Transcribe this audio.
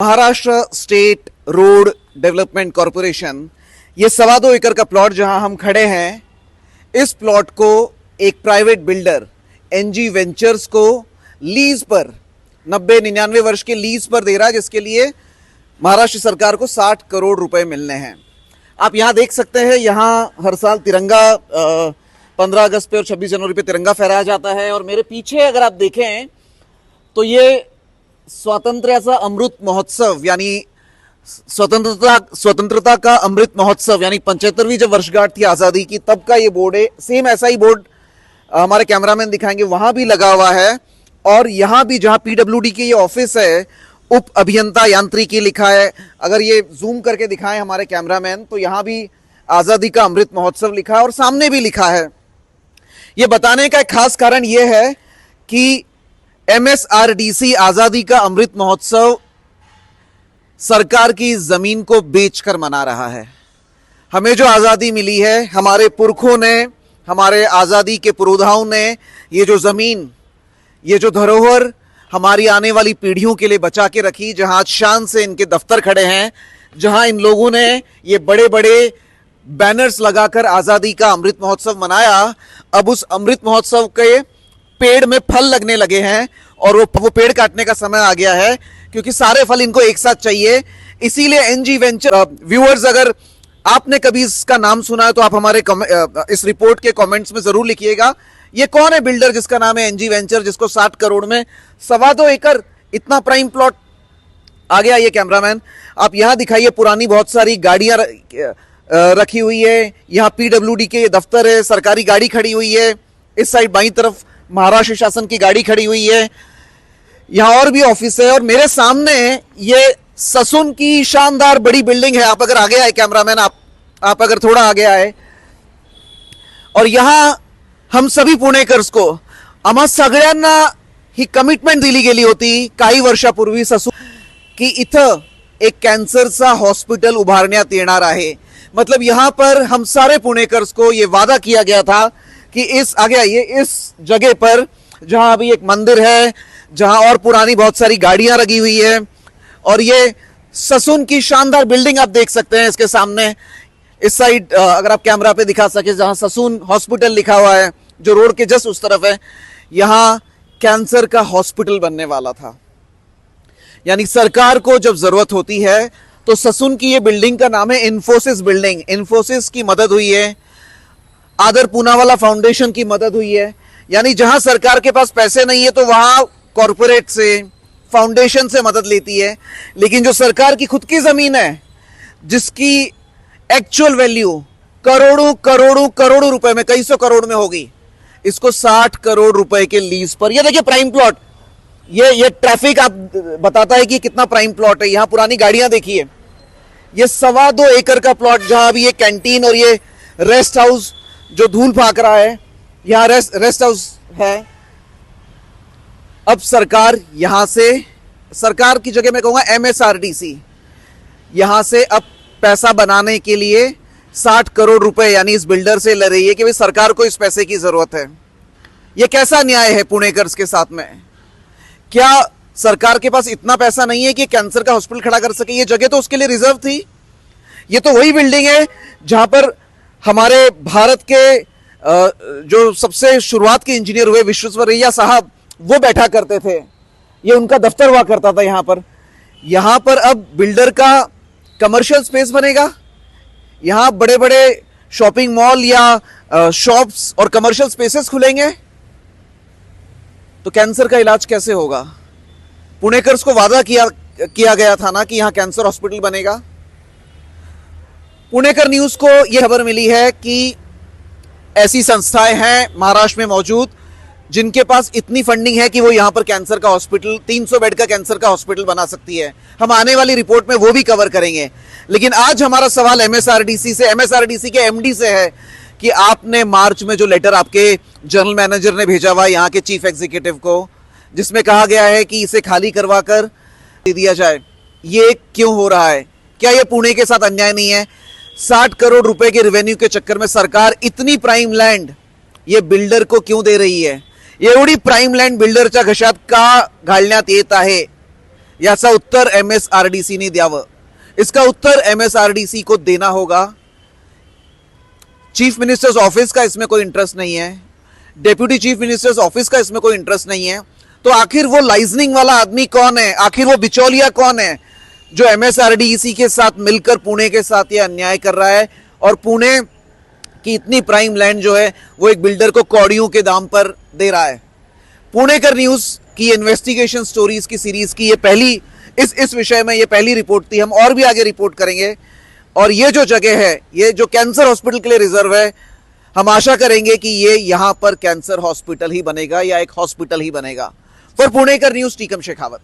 Maharashtra state road development corporation, ये 2.25 एकड़ का प्लॉट जहां हम खड़े हैं, इस प्लॉट को एक प्राइवेट बिल्डर एनजी वेंचर्स को लीज पर 90-99 वर्ष के लीज पर दे रहा है, जिसके लिए महाराष्ट्र सरकार को 60 करोड़ रुपए मिलने हैं। आप यहां देख सकते हैं, यहां हर साल तिरंगा 15 अगस्त पे और 26 जनवरी पे तिरंगा फहराया जाता है। और मेरे पीछे अगर आप देखें तो ये स्वातंत्र्याचा अमृत महोत्सव यानी स्वतंत्रता का अमृत महोत्सव यानी 75वीं जब वर्षगांठ थी आजादी की, तब का ये बोर्ड है। सेम ऐसा ही बोर्ड हमारे कैमरामैन दिखाएंगे, वहां भी लगा हुआ है। और यहां भी जहां पीडब्ल्यूडी के ये ऑफिस है, उप अभियंता यांत्रिकी लिखा है। अगर ये जूम करके दिखाएं हमारे कैमरामैन, तो यहां भी आजादी का अमृत महोत्सव लिखा है और सामने भी लिखा है। ये बताने का एक खास कारण यह है कि एमएसआरडीसी आजादी का अमृत महोत्सव सरकार की जमीन को बेचकर मना रहा है। हमें जो आजादी मिली है, हमारे पुरखों ने, हमारे आजादी के पुरोधाओं ने ये जो जमीन, ये जो धरोहर हमारी आने वाली पीढ़ियों के लिए बचा के रखी, जहां आज शान से इनके दफ्तर खड़े हैं, जहां इन लोगों ने ये बड़े बड़े बैनर्स लगाकर आजादी का अमृत महोत्सव मनाया, अब उस अमृत महोत्सव के पेड़ में फल लगने लगे हैं और वो पेड़ काटने का समय आ गया है, क्योंकि सारे फल इनको एक साथ चाहिए। इसीलिए एनजी वेंचर व्यूअर्स, अगर आपने कभी इसका नाम सुना है तो आप हमारे इस रिपोर्ट के कमेंट्स में जरूर लिखिएगा। ये कौन है बिल्डर जिसका नाम है एनजी वेंचर, जिसको 60 करोड़ में 2.25 एकड़ इतना प्राइम प्लॉट आ गया। ये कैमरामैन आप यहां दिखाइए, पुरानी बहुत सारी गाड़ियां रखी हुई है। यहां पीडब्ल्यूडी के दफ्तर है, सरकारी गाड़ी खड़ी हुई है। इस साइड बाईं तरफ महाराष्ट्र शासन की गाड़ी खड़ी हुई है। यहां और भी ऑफिस है और मेरे सामने ये ससुन की शानदार बड़ी बिल्डिंग है। आप अगर आगे आए कैमरामैन, आप अगर थोड़ा आगे आए, और यहां हम सभी पुणेकर्स को, आम्हा सगळ्यांना ही कमिटमेंट दिली गेली होती काही वर्षापूर्वी ससून की इथं एक कॅन्सरचा हॉस्पिटल उभारण्यात येणार आहे। मतलब यहां पर हम सारे पुणेकर्स को ये वादा किया गया था कि इस आगे आइए, इस जगह पर जहां अभी एक मंदिर है, जहां और पुरानी बहुत सारी गाड़ियां लगी हुई है, और ये ससून की शानदार बिल्डिंग आप देख सकते हैं इसके सामने। इस साइड अगर आप कैमरा पे दिखा सके, जहां ससून हॉस्पिटल लिखा हुआ है, जो रोड के जस्ट उस तरफ है, यहां कैंसर का हॉस्पिटल बनने वाला था। यानी सरकार को जब जरूरत होती है तो ससून की ये बिल्डिंग का नाम है इन्फोसिस बिल्डिंग। इन्फोसिस की मदद हुई है, आदर पूनावाला फाउंडेशन की मदद हुई है। यानी जहां सरकार के पास पैसे नहीं है तो वहां कॉरपोरेट से, फाउंडेशन से मदद लेती है। लेकिन जो सरकार की खुद की जमीन है, जिसकी एक्चुअल वैल्यू करोड़ों करोड़ों करोड़ों रुपए में, कई सौ करोड़ में होगी, इसको 60 करोड़ रुपए के लीज पर। ये देखिए प्राइम प्लॉट, ये ट्रैफिक आप बताता है कि कितना प्राइम प्लॉट है। यहां पुरानी गाड़ियां देखिए। ये 2.25 एकड़ का प्लॉट, जहां अभी ये कैंटीन और ये रेस्ट हाउस जो धूल फाक रहा है, यहां रेस्ट हाउस है। अब सरकार यहां से, सरकार की जगह मैं कहूंगा एमएसआरडीसी, यहां से अब पैसा बनाने के लिए 60 करोड़ रुपए यानी इस बिल्डर से ले रही है कि भाई सरकार को इस पैसे की जरूरत है। यह कैसा न्याय है पुणेकर्स के साथ में? क्या सरकार के पास इतना पैसा नहीं है कि कैंसर का हॉस्पिटल खड़ा कर सके? ये जगह तो उसके लिए रिजर्व थी। ये तो वही बिल्डिंग है जहां पर हमारे भारत के जो सबसे शुरुआत के इंजीनियर हुए विश्वेश्वरैया साहब, वो बैठा करते थे। ये उनका दफ्तर हुआ करता था यहां पर। यहां पर अब बिल्डर का कमर्शियल स्पेस बनेगा। यहां बड़े बड़े शॉपिंग मॉल या शॉप्स और कमर्शियल स्पेसेस खुलेंगे, तो कैंसर का इलाज कैसे होगा? पुणेकर्स को वादा किया गया था ना कि यहां कैंसर हॉस्पिटल बनेगा। पुणेकर न्यूज को यह खबर मिली है कि ऐसी संस्थाएं हैं महाराष्ट्र में मौजूद जिनके पास इतनी फंडिंग है कि वो यहां पर कैंसर का हॉस्पिटल, 300 बेड का कैंसर का हॉस्पिटल बना सकती है। हम आने वाली रिपोर्ट में वो भी कवर करेंगे। लेकिन आज हमारा सवाल एमएसआरडीसी के एमडी से है कि आपने मार्च में जो लेटर आपके जनरल मैनेजर ने भेजा हुआ यहां के चीफ एग्जीक्यूटिव को, जिसमें कहा गया है कि इसे खाली करवा कर दे दिया जाए, ये क्यों हो रहा है? क्या ये पुणे के साथ अन्याय नहीं है? 60 करोड़ रुपए के रेवेन्यू के चक्कर में सरकार इतनी प्राइम लैंड ये बिल्डर को क्यों दे रही है? एवढी प्राइम लँड बिल्डरच्या घशात का घालण्यात येत आहे? याचं उत्तर MSRDCने द्यावं. इसका उत्तर MSRDC को देना होगा. चीफ मिनिस्टर्स ऑफिस का इसमें कोई इंटरेस्ट नहीं है, डेप्यूटी चीफ मिनिस्टर्स ऑफिस का इसमें कोई इंटरेस्ट नहीं है. तो आखिर वो लाइजनिंग वाला आदमी कौन है, आखिर वो बिचौलिया कौन है जो MSRDC के साथ मिलकर पुणे के साथ ये अन्याय कर रहा है और पुणे की इतनी प्राइम लैंड जो है वो एक बिल्डर को कौड़ियों के दाम पर दे रहा है. पुणेकर न्यूज की इन्वेस्टिगेशन स्टोरीज की सीरीज की ये पहली इस विषय में ये पहली रिपोर्ट थी. हम और भी आगे रिपोर्ट करेंगे. और ये जो जगह है, ये जो कैंसर हॉस्पिटल के लिए रिजर्व है, हम आशा करेंगे कि ये यहां पर कैंसर हॉस्पिटल ही बनेगा या एक हॉस्पिटल ही बनेगा. For Punekar news, Tikam Shekhawat.